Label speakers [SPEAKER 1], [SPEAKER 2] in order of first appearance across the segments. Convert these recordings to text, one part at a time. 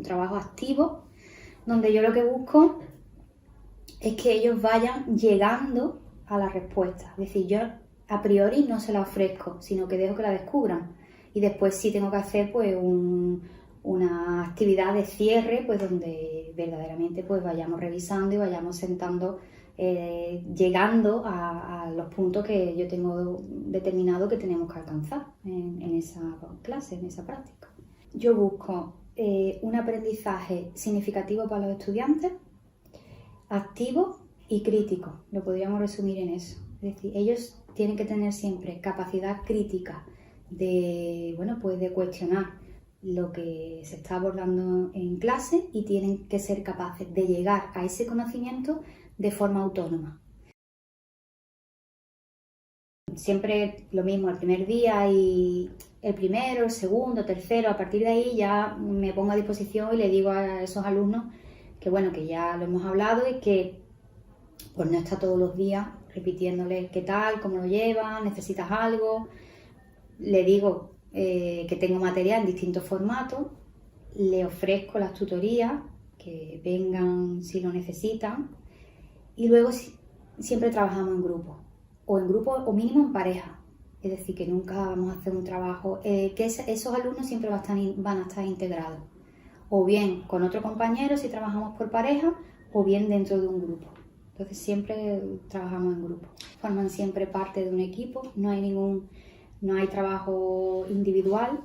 [SPEAKER 1] trabajo activo, donde yo lo que busco es que ellos vayan llegando a la respuesta. Es decir, yo a priori no se la ofrezco, sino que dejo que la descubran. Y después sí tengo que hacer pues una actividad de cierre, pues donde verdaderamente pues vayamos revisando y vayamos sentando, llegando a los puntos que yo tengo determinado que tenemos que alcanzar en esa clase, en esa práctica. Yo busco un aprendizaje significativo para los estudiantes, activo y crítico, lo podríamos resumir en eso. Es decir, ellos tienen que tener siempre capacidad crítica de, pues de cuestionar lo que se está abordando en clase y tienen que ser capaces de llegar a ese conocimiento de forma autónoma. Siempre lo mismo, el primer día y el primero, el segundo, tercero, a partir de ahí ya me pongo a disposición y le digo a esos alumnos que bueno, que ya lo hemos hablado y que pues no está todos los días repitiéndoles qué tal, cómo lo llevan, necesitas algo. Le digo que tengo material en distintos formatos, le ofrezco las tutorías, que vengan si lo necesitan y luego siempre trabajamos en grupo o mínimo en pareja. Es decir, que nunca vamos a hacer un trabajo, que esos alumnos siempre van a estar integrados, o bien con otro compañero si trabajamos por pareja, o bien dentro de un grupo. Entonces siempre trabajamos en grupo. Forman siempre parte de un equipo, no hay trabajo individual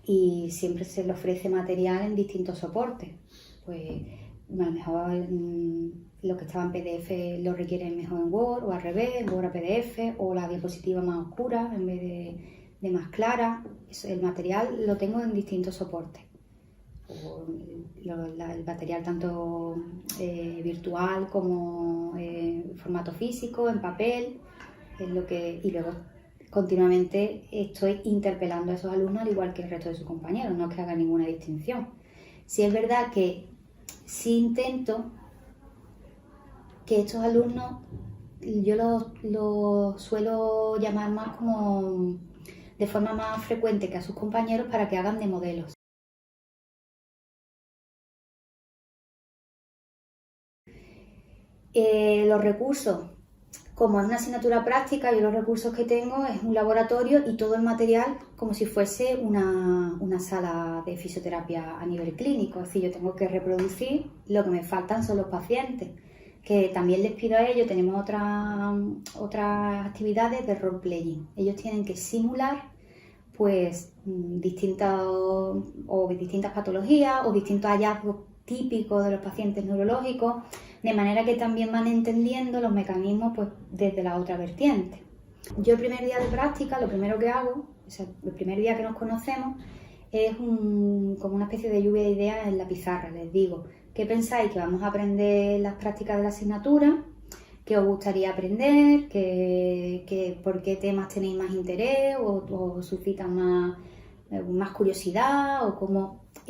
[SPEAKER 1] y siempre se les ofrece material en distintos soportes. Pues a lo mejor lo que estaba en PDF lo requieren mejor en Word o al revés, en Word a PDF o la diapositiva más oscura en vez de más clara. El material lo tengo en distintos soportes. El material tanto virtual como formato físico, en papel, y luego continuamente estoy interpelando a esos alumnos al igual que el resto de sus compañeros, no es que haga ninguna distinción. Sí es verdad que sí intento que estos alumnos, yo los suelo llamar más como de forma más frecuente que a sus compañeros para que hagan de modelos. Los recursos, como es una asignatura práctica, yo los recursos que tengo es un laboratorio y todo el material como si fuese una sala de fisioterapia a nivel clínico. Es decir, yo tengo que reproducir, lo que me faltan son los pacientes, que también les pido a ellos, tenemos otras actividades de role-playing. Ellos tienen que simular pues distintas patologías o distintos hallazgos típicos de los pacientes neurológicos, de manera que también van entendiendo los mecanismos pues, desde la otra vertiente. Yo el primer día de práctica, lo primero que hago, o sea, el primer día que nos conocemos, es como una especie de lluvia de ideas en la pizarra. Les digo, ¿qué pensáis que vamos a aprender las prácticas de la asignatura? ¿Qué os gustaría aprender? ¿Por qué temas tenéis más interés o suscitan más curiosidad?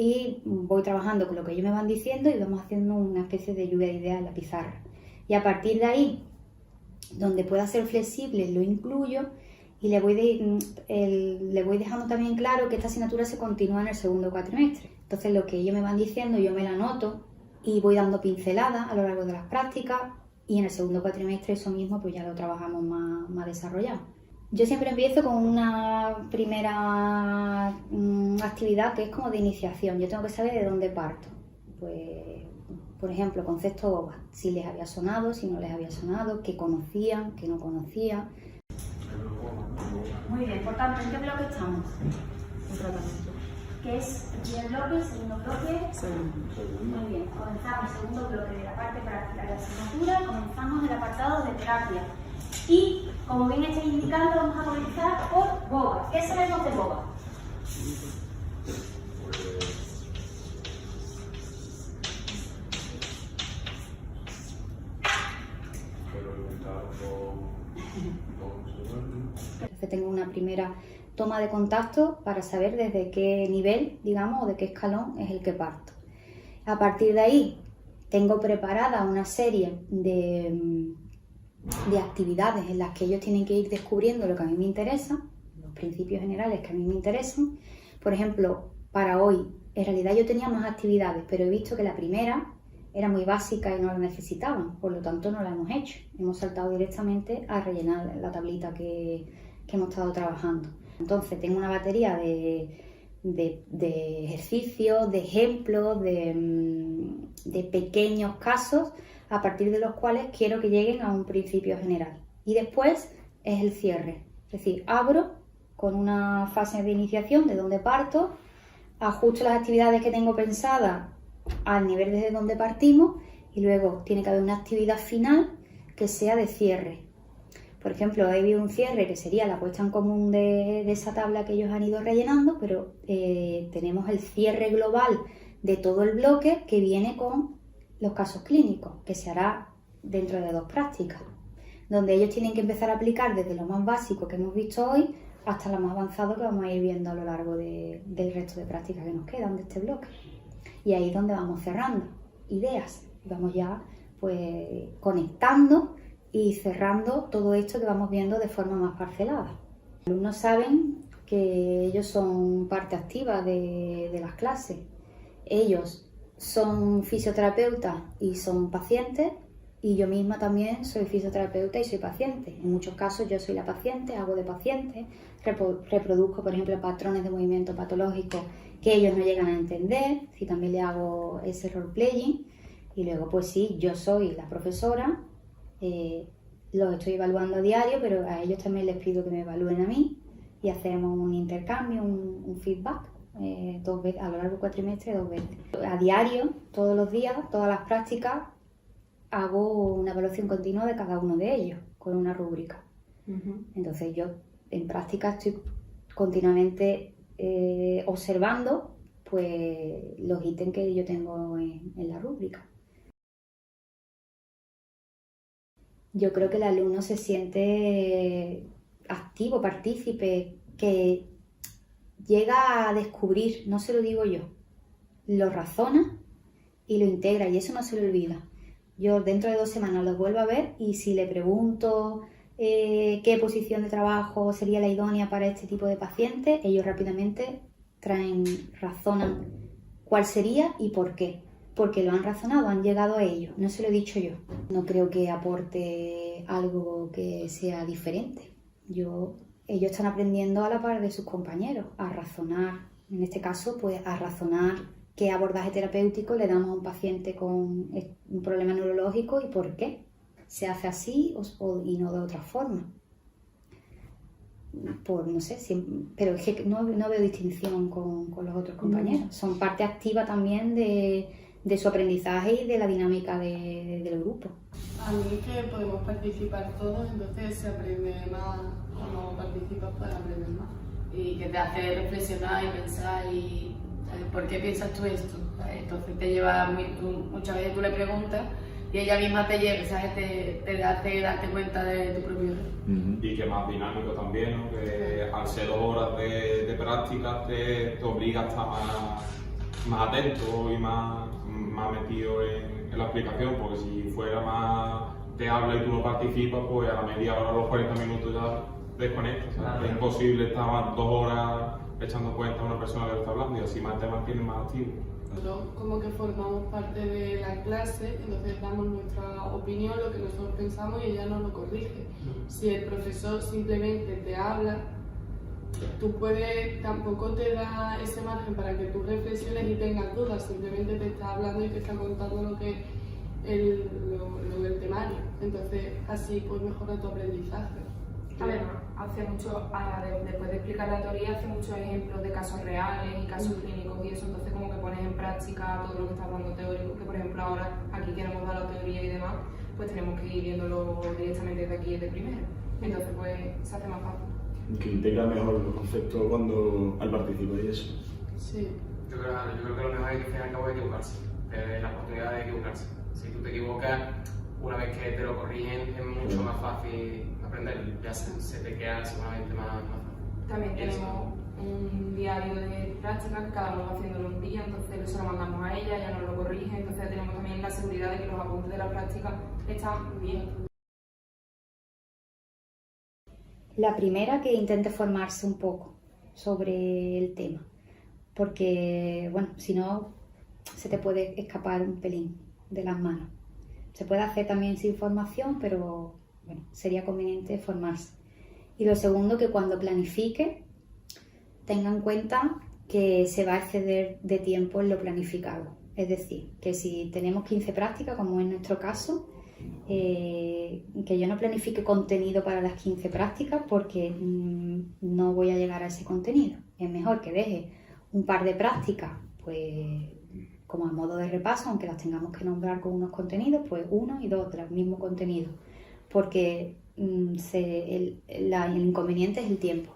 [SPEAKER 1] Y voy trabajando con lo que ellos me van diciendo y vamos haciendo una especie de lluvia de ideas en la pizarra. Y a partir de ahí, donde pueda ser flexible, lo incluyo y le voy dejando también claro que esta asignatura se continúa en el segundo cuatrimestre. Entonces lo que ellos me van diciendo yo me la anoto y voy dando pinceladas a lo largo de las prácticas y en el segundo cuatrimestre eso mismo pues ya lo trabajamos más desarrollado. Yo siempre empiezo con una primera actividad que es como de iniciación. Yo tengo que saber de dónde parto. Pues, por ejemplo, concepto BOBA. Si les había sonado, si no les había sonado, qué conocían, qué no conocían. Muy bien, por tanto, ¿en qué bloque estamos? El tratamiento. ¿Qué es el primer bloque, el segundo bloque? Segundo. Muy bien, comenzamos el segundo bloque de la parte práctica de la asignatura. Comenzamos el apartado de terapia. Y, como bien estáis indicando, vamos a comenzar por BOBA. ¿Qué sabemos de BOBA? Entonces tengo una primera toma de contacto para saber desde qué nivel, digamos, o de qué escalón es el que parto. A partir de ahí, tengo preparada una serie de actividades en las que ellos tienen que ir descubriendo lo que a mí me interesa, los principios generales que a mí me interesan. Por ejemplo, para hoy En realidad yo tenía más actividades, pero he visto que la primera era muy básica y no la necesitaban, por lo tanto no la hemos hecho. Hemos saltado directamente a rellenar la tablita que hemos estado trabajando. Entonces tengo una batería de ejercicios, de ejemplos, de pequeños casos a partir de los cuales quiero que lleguen a un principio general. Y después es el cierre, es decir, abro con una fase de iniciación de donde parto, ajusto las actividades que tengo pensadas al nivel desde donde partimos y luego tiene que haber una actividad final que sea de cierre. Por ejemplo, he habido un cierre que sería la puesta en común de esa tabla que ellos han ido rellenando, pero tenemos el cierre global de todo el bloque que viene con los casos clínicos, que se hará dentro de 2 prácticas, donde ellos tienen que empezar a aplicar desde lo más básico que hemos visto hoy hasta lo más avanzado que vamos a ir viendo a lo largo del resto de prácticas que nos quedan de este bloque. Y ahí es donde vamos cerrando ideas, vamos ya pues conectando y cerrando todo esto que vamos viendo de forma más parcelada. Los alumnos saben que ellos son parte activa de las clases. Ellos son fisioterapeutas y son pacientes, y yo misma también soy fisioterapeuta y soy paciente. En muchos casos yo soy la paciente, hago de paciente, reproduzco, por ejemplo, patrones de movimiento patológico que ellos no llegan a entender, y también le hago ese role-playing. Y luego, pues sí, yo soy la profesora, los estoy evaluando a diario, pero a ellos también les pido que me evalúen a mí y hacemos un intercambio, un feedback 2 veces, a lo largo del cuatrimestre 2 veces. A diario, todos los días, todas las prácticas, hago una evaluación continua de cada uno de ellos con una rúbrica. Entonces yo en práctica estoy continuamente observando pues los ítems que yo tengo en la rúbrica. Yo creo que el alumno se siente activo, partícipe, que llega a descubrir, no se lo digo yo, lo razona y lo integra, y eso no se lo olvida. Yo dentro de 2 semanas los vuelvo a ver y si le pregunto qué posición de trabajo sería la idónea para este tipo de pacientes, ellos rápidamente razonan cuál sería y por qué. Porque lo han razonado, han llegado a ello, no se lo he dicho yo. No creo que aporte algo que sea diferente. Ellos están aprendiendo a la par de sus compañeros, a razonar, en este caso, pues a razonar qué abordaje terapéutico le damos a un paciente con un problema neurológico y por qué. Se hace así y no de otra forma. No sé, pero es que no veo distinción con los otros compañeros. Son parte activa también de su aprendizaje y de la dinámica del grupo.
[SPEAKER 2] A mí es que podemos participar todos, entonces se aprende más, cuando participas puedes aprender más.
[SPEAKER 3] Y que te hace reflexionar y pensar y ¿por qué piensas tú esto? Entonces te lleva, muchas veces tú le preguntas y ella misma te lleva, ¿sabes? Te hace darte cuenta de tu propio error.
[SPEAKER 4] Y que más dinámico también, ¿no? Que al ser 2 horas de práctica te obliga a estar más atento y más metido en la explicación, porque si fuera más te habla y tú no participas, pues a la media hora, a los 40 minutos ya desconectas. Claro. Es imposible estar más 2 horas echando cuenta a una persona que está hablando y así más te mantienes más activo.
[SPEAKER 2] Nosotros como que formamos parte de la clase, entonces damos nuestra opinión, lo que nosotros pensamos y ella nos lo corrige. Si el profesor simplemente te habla, tú tampoco te da ese margen para que tú reflexiones y tengas dudas, simplemente te está hablando y te está contando lo que lo del temario. Entonces así pues mejora tu aprendizaje.
[SPEAKER 5] A ver, después de explicar la teoría, hace muchos ejemplos de casos reales y casos clínicos y eso, entonces como que pones en práctica todo lo que estás dando teórico, que por ejemplo ahora aquí que hemos dado la teoría y demás, pues tenemos que ir viéndolo directamente desde aquí, desde primero. Entonces pues se hace más fácil.
[SPEAKER 6] Que integra mejor los conceptos al participar y eso.
[SPEAKER 2] Sí.
[SPEAKER 7] Yo creo que lo mejor es que al fin y al cabo es equivocarse, la oportunidad de equivocarse. Si tú te equivocas, una vez que te lo corrigen es mucho más fácil aprender, ya se te queda seguramente más fácil.
[SPEAKER 5] También tenemos un diario de práctica que cada uno va haciéndolo un día, entonces eso lo mandamos a ella, ella nos lo corrige, entonces tenemos también la seguridad de que los apuntes de la práctica están bien.
[SPEAKER 1] La primera, que intente formarse un poco sobre el tema, porque, bueno, si no, se te puede escapar un pelín de las manos. Se puede hacer también sin formación, pero bueno, sería conveniente formarse. Y lo segundo, que cuando planifique, tenga en cuenta que se va a exceder de tiempo en lo planificado. Es decir, que si tenemos 15 prácticas, como en nuestro caso, que yo no planifique contenido para las 15 prácticas porque no voy a llegar a ese contenido. Es mejor que deje un par de prácticas, pues como a modo de repaso, aunque las tengamos que nombrar con unos contenidos, pues 1 y 2 del mismo contenido, porque el inconveniente es el tiempo.